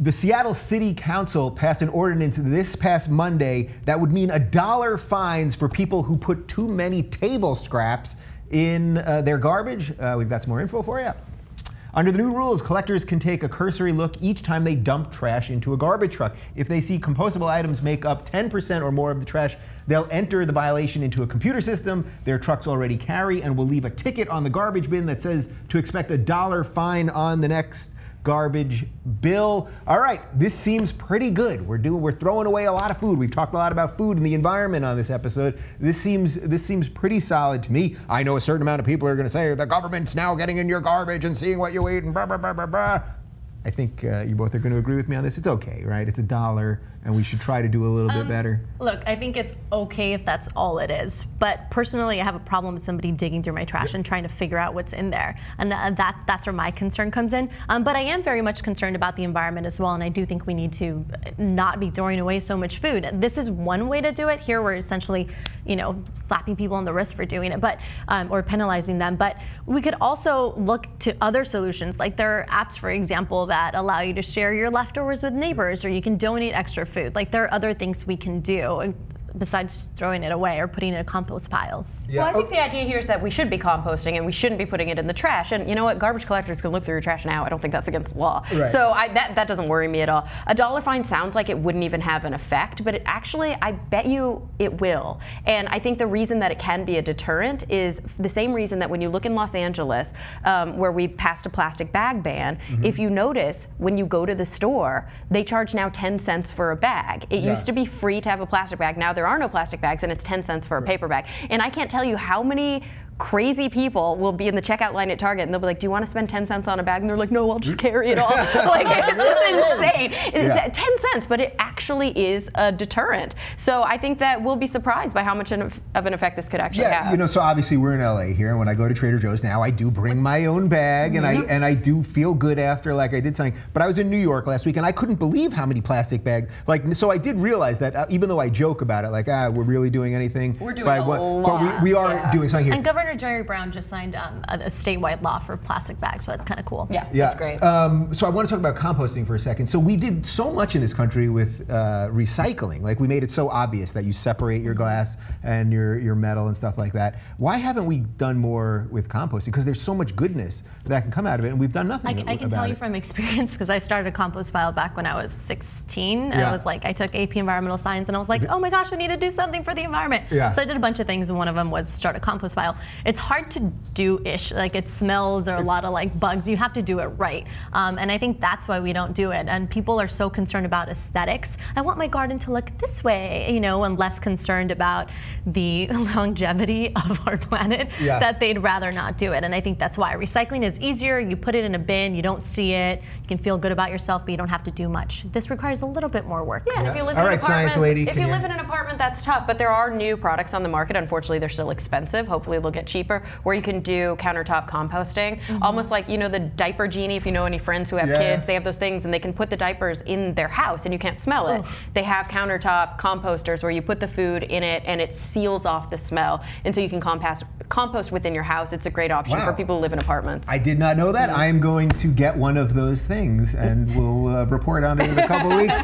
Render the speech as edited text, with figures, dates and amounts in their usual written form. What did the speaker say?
The Seattle City Council passed an ordinance this past Monday that would mean $1 fines for people who put too many table scraps in their garbage. We've got some more info for you. Under the new rules, collectors can take a cursory look each time they dump trash into a garbage truck. If they see compostable items make up 10% or more of the trash, they'll enter the violation into a computer system their trucks already carry and will leave a ticket on the garbage bin that says to expect $1 fine on the next garbage bill. All right, this seems pretty good. We're throwing away a lot of food. We've talked a lot about food and the environment on this episode. This seems pretty solid to me. I know a certain amount of people are going to say the government's now getting in your garbage and seeing what you eat and blah blah blah blah blah. I think you both are going to agree with me on this. It's okay, right? It's $1, and we should try to do a little bit better. Look, I think it's okay if that's all it is. But personally, I have a problem with somebody digging through my trash and trying to figure out what's in there. And that's where my concern comes in. But I am very much concerned about the environment as well. And I do think we need to not be throwing away so much food. This is one way to do it. Here we're essentially, slapping people on the wrist for doing it, but or penalizing them. But we could also look to other solutions. Like there are apps, for example, that allow you to share your leftovers with neighbors, or you can donate extra food. Like there are other things we can do besides throwing it away or putting it in a compost pile. Yeah. Well, I think the idea here is that we should be composting and we shouldn't be putting it in the trash. And you know what? Garbage collectors can look through your trash now. I don't think that's against the law. Right. So that doesn't worry me at all. $1 fine sounds like it wouldn't even have an effect, but it actually, I bet you it will. And I think the reason that it can be a deterrent is the same reason that when you look in Los Angeles, where we passed a plastic bag ban, if you notice, when you go to the store, they charge now 10 cents for a bag. It used to be free to have a plastic bag. Now there are no plastic bags, and it's 10 cents for a paper bag. And I can't tell you how many crazy people will be in the checkout line at Target and they'll be like, do you want to spend 10 cents on a bag? And they're like, no, I'll just carry it all. Like, it's just insane. It's 10 cents, but it actually is a deterrent. So I think that we'll be surprised by how much of an effect this could actually have. So obviously we're in LA here, and when I go to Trader Joe's now, I do bring my own bag, and I do feel good after, like, I did something. But I was in New York last week, and I couldn't believe how many plastic bags. So I did realize that even though I joke about it, like, we're really doing anything. We're doing a lot. But we are doing something here. And Governor Jerry Brown just signed a statewide law for plastic bags, so that's kind of cool. Yeah, that's great. So I want to talk about composting for a second. So we did so much in this country with recycling. Like, we made it so obvious that you separate your glass and your metal and stuff like that. Why haven't we done more with composting? Because there's so much goodness that can come out of it, and we've done nothing about it. I can tell you from experience, because I started a compost pile back when I was 16. I was like, I took AP Environmental Science, and I was like, oh my gosh, I need to do something for the environment. So I did a bunch of things, and one of them was start a compost pile. It's hard to do-ish, like it smells, or a lot of like bugs. You have to do it right, and I think that's why we don't do it. And people are so concerned about aesthetics. I want my garden to look this way, and less concerned about the longevity of our planet, that they'd rather not do it. And I think that's why recycling is easier. You put it in a bin, you don't see it, you can feel good about yourself, but you don't have to do much. This requires a little bit more work. Yeah, and if you live in an apartment, science lady, if you live in an apartment, that's tough. But there are new products on the market. Unfortunately, they're still expensive. Hopefully, they'll get cheaper. Where you can do countertop composting, almost like the diaper genie. If you know any friends who have kids, they have those things, and they can put the diapers in their house, and you can't smell it. They have countertop composters where you put the food in it, and it seals off the smell, and so you can compost within your house. It's a great option for people who live in apartments. I did not know that. I am going to get one of those things, and we'll report on it in a couple of weeks.